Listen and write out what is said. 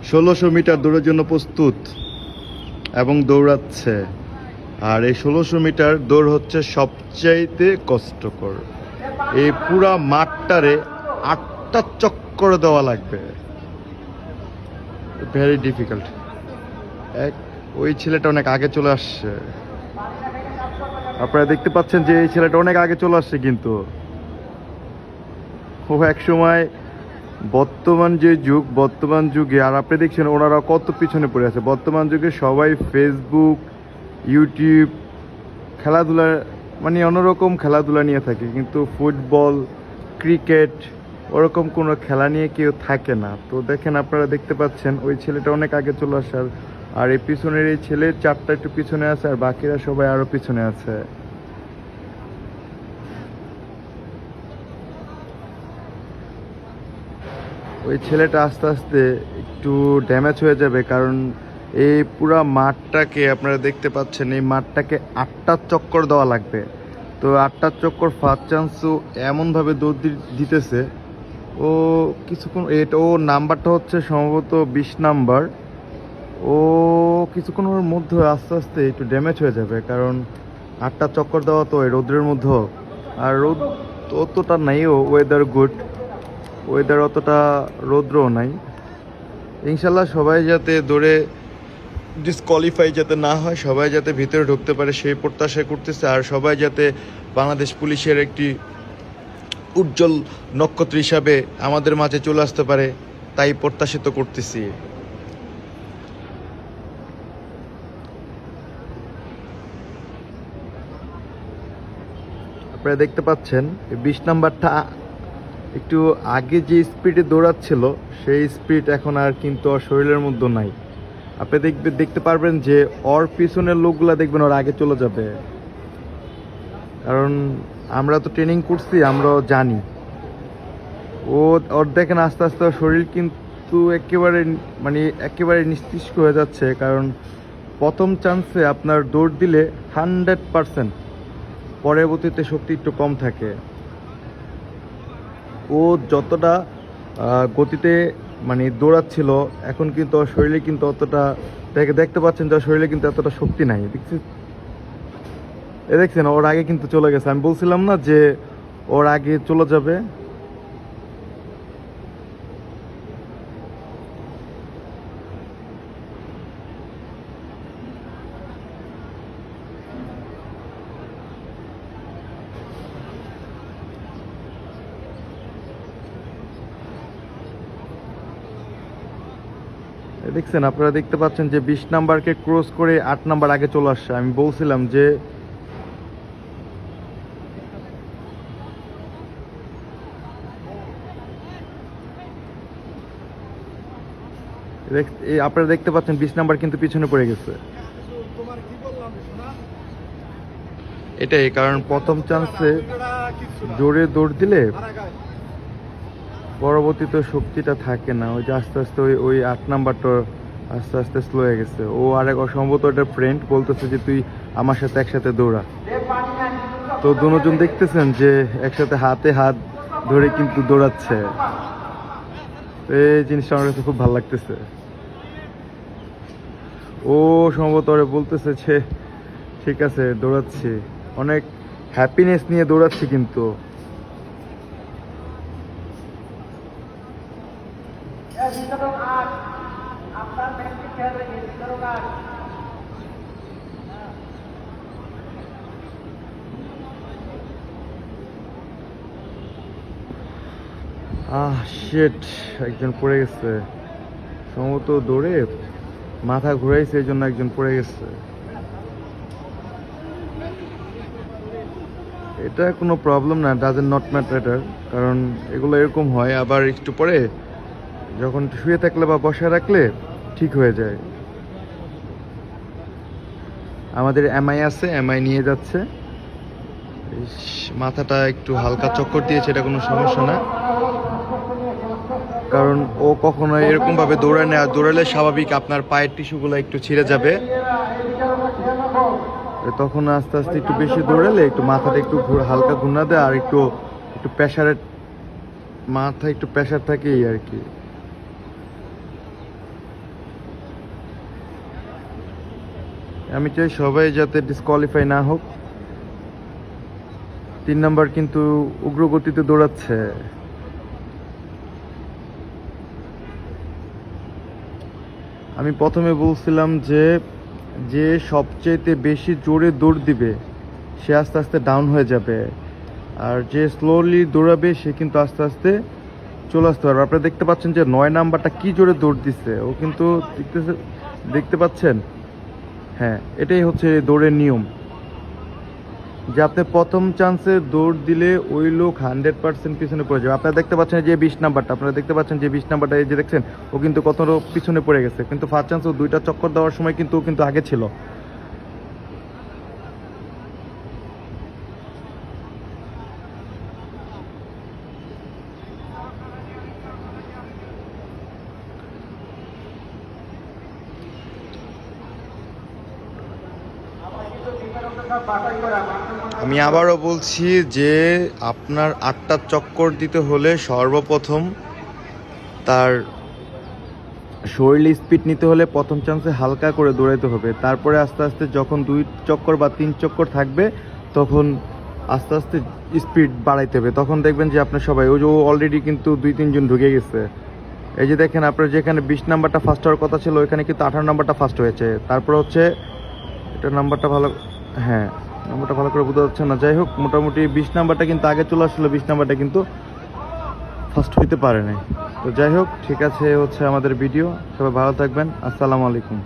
1600 metre দৌড়ের জন্য প্রস্তুত এবং দৌড়াচ্ছে। আর এই 1600 মিটার দৌড় হচ্ছে সবচাইতে কষ্টকর। এই পুরা মাঠটারে 8টা চক্কর দেওয়া লাগবে, ভেরি ডিফিকাল্ট। ওই ছেলেটা অনেক আগে চলে আসছে, আপনারা দেখতে পাচ্ছেন যে এই ছেলেটা অনেক আগে চলে আসছে, কিন্তু ও এক সময় বর্তমান যে যুগ, বর্তমান যুগে আর আপনি দেখছেন ওনারা কত পিছনে পড়ে আছে। বর্তমান যুগে সবাই ফেসবুক, ইউটিউব, খেলাধুলা মানে অন্যরকম খেলাধুলা নিয়ে থাকে, কিন্তু ফুটবল, ক্রিকেট ওরকম কোনো খেলা নিয়ে কেউ থাকে না। তো দেখেন, আপনারা দেখতে পাচ্ছেন ওই ছেলেটা অনেক আগে চলে আসার, আর এই পিছনের এই ছেলে 4টা একটু পিছনে আছে, আর বাকিরা সবাই আরো পিছনে আছে। ওই ছেলেটা আস্তে আস্তে একটু ড্যামেজ হয়ে যাবে, কারণ এই পুরা মাঠটাকে আপনারা দেখতে পাচ্ছেন, এই মাঠটাকে 8টা চক্কর দেওয়া লাগবে। তো 8টা চক্কর ফার্স্ট চান্সও এমনভাবে দৌড় দিতেছে ও কিছুক্ষণ, ও নাম্বারটা হচ্ছে সম্ভবত 20 নাম্বার। ও কিছুক্ষণের মধ্যে আস্তে আস্তে একটু ড্যামেজ হয়ে যাবে, কারণ 8টা চক্কর দেওয়া তো এই রোদ্রের মধ্যে, আর রোদ অতটা নাই, ওয়েদার গুড, ওয়েদার অতটা রৌদ্রও নাই। ইনশাল্লাহ সবাই যাতে দৌড়ে ডিসকোয়ালিফাই যাতে না হয়, সবাই যাতে ভিতরে ঢুকতে পারে সেই প্রত্যাশা করতেছে, আর সবাই যাতে বাংলাদেশ পুলিশের একটি উজ্জ্বল নক্ষত্র হিসাবে আমাদের মাঝে চলে আসতে পারে, তাই প্রত্যাশিত করতেছি। আপনারা দেখতে পাচ্ছেন 20 নাম্বারটা একটু আগে যে স্পিডে দৌড়াচ্ছিল সেই স্পিড এখন আর কিন্তু ওর শরীরের মধ্যে নাই। আপনি দেখতে পারবেন যে ওর পিছনের লোকগুলা দেখবেন ওর আগে চলে যাবে, কারণ আমরা তো ট্রেনিং করছি, আমরাও জানি। ওর দেখেন আস্তে আস্তে ওর শরীর কিন্তু একেবারে নিস্তেজ হয়ে যাচ্ছে, কারণ প্রথম চান্সে আপনার দৌড় দিলে 100%, পরবর্তীতে শক্তি একটু কম থাকে। ও যতটা গতিতে দৌড়াচ্ছিল, এখন কিন্তু ওর শরীরে কিন্তু অতটা, দেখতে পাচ্ছেন যে ওর শরীরে কিন্তু এতটা শক্তি নাই। দেখছেন ওর আগে কিন্তু চলে গেছে, আমি বলছিলাম না যে ওর আগে চলে যাবে। দেখছেন, আপনারা দেখতে পাচ্ছেন যে 20 নাম্বারকে ক্রস করে 8 নাম্বার আগে চলে আসছে। আমি বলছিলাম যে আপনারা দেখতে পাচ্ছেন 20 নাম্বার কিন্তু পিছনে পড়ে গেছে। এটাই কারণ প্রথম চান্সে জোরে দৌড় দিলে পরবর্তীতে শক্তিটা থাকে না, ওই যে আস্তে আস্তে ওই 8 নাম্বারটা আস্তে আস্তে স্লো হয়ে গেছে। ও আরেক অসম্ভবত একটা ফ্রেন্ড বলতেছে যে তুই আমার সাথে একসাথে দৌড়া। তো দুজন দেখতেছেন যে একসাথে হাতে হাত ধরে কিন্তু দৌড়াচ্ছে, এই জিনিসটা আমার কাছে খুব ভালো লাগতেছে। ও সম্ভবত ওরা বলতেছে যে ঠিক আছে দৌড়াচ্ছি, অনেক হ্যাপিনেস নিয়ে দৌড়াচ্ছি। কিন্তু শিট, একজন পড়ে গেছে সম্ভবত, দৌড়ে মাথা ঘুরাইছে, এই জন্য একজন পড়ে গেছে। এটা কোনো প্রবলেম না, ডাজেন্ট নট ম্যাটার, কারণ এগুলো এরকম হয়। আবার একটু পরে যখন শুয়ে থাকলে বা বসায় রাখলে ঠিক হয়ে যায়। আমাদের এমআই আছে, এমআই নিয়ে যাচ্ছে। মাথাটা একটু হালকা চক্কর দিয়েছে, এটা কোনো সমস্যা না, কারণ ও কখনো এরকম ভাবে দৌড়ায় না। আর দৌড়ালে স্বাভাবিক আপনার পায়ের টিস্যুগুলো একটু ছিঁড়ে যাবে, তখন আস্তে আস্তে একটু বেশি দৌড়ালে একটু মাথাটা একটু হালকা ঘুরনা দেয়, আর একটু প্রেশারের মাথা একটু প্রেশার থাকে এই আর কি। আমি চাই সবাই যাতে ডিসকোয়ালিফাই না হোক। 3 নাম্বার কিন্তু উগ্রগতিতে দৌড়াচ্ছে। আমি প্রথমে বলছিলাম যে যে সবচেয়ে বেশি জোরে দৌড় দিবে সে আস্তে আস্তে ডাউন হয়ে যাবে, আর যে স্লোলি দৌড়াবে সে কিন্তু আস্তে আস্তে চলে আসতে পারবে। আপনারা দেখতে পাচ্ছেন যে 9 নাম্বারটা কি জোরে দৌড় দিচ্ছে, ও কিন্তু দেখতে পাচ্ছেন। হ্যাঁ, এটাই হচ্ছে দৌড়ের নিয়ম, যে আপনি প্রথম চান্সে দৌড় দিলে ওই লোক 100% পিছনে পড়ে যাবে। আপনারা দেখতে পাচ্ছেন যে 20 নাম্বারটা, আপনারা দেখতে পাচ্ছেন যে 20 নাম্বারটা, এই যে দেখছেন ও কিন্তু কত পিছনে পড়ে গেছে, কিন্তু ফার্স্ট চান্স ও 2টা চক্কর দেওয়ার সময় কিন্তু ও কিন্তু আগে ছিল। আমি আবারও বলছি যে আপনার 8টা চক্কর দিতে হলে সর্বপ্রথম তার শরীরে স্পিড নিতে হলে প্রথম চান্সে হালকা করে দৌড়াইতে হবে, তারপরে আস্তে আস্তে যখন 2 চক্কর বা 3 চক্কর থাকবে তখন আস্তে আস্তে স্পিড বাড়াইতে হবে। তখন দেখবেন যে আপনার সবাই, ওই যে অলরেডি কিন্তু 2-3 জন ঢুকে গেছে। এই যে দেখেন, আপনার যেখানে 20 নাম্বারটা ফার্স্ট হওয়ার কথা ছিল ওইখানে কিন্তু 18 নাম্বারটা ফার্স্ট হয়েছে। তারপর হচ্ছে এটা নাম্বারটা ভালো, হ্যাঁ নাম্বারটা ভালো করে বোঝা যাচ্ছে না। যাই হোক, মোটামুটি 20 নাম্বারটা কিন্তু আগে চলে আসলো, 20 নাম্বারটা কিন্তু ফার্স্ট হইতে পারে নাই। তো যাই হোক, ঠিক আছে, হচ্ছে আমাদের ভিডিও। সবাই ভালো থাকবেন। আসসালামু আলাইকুম।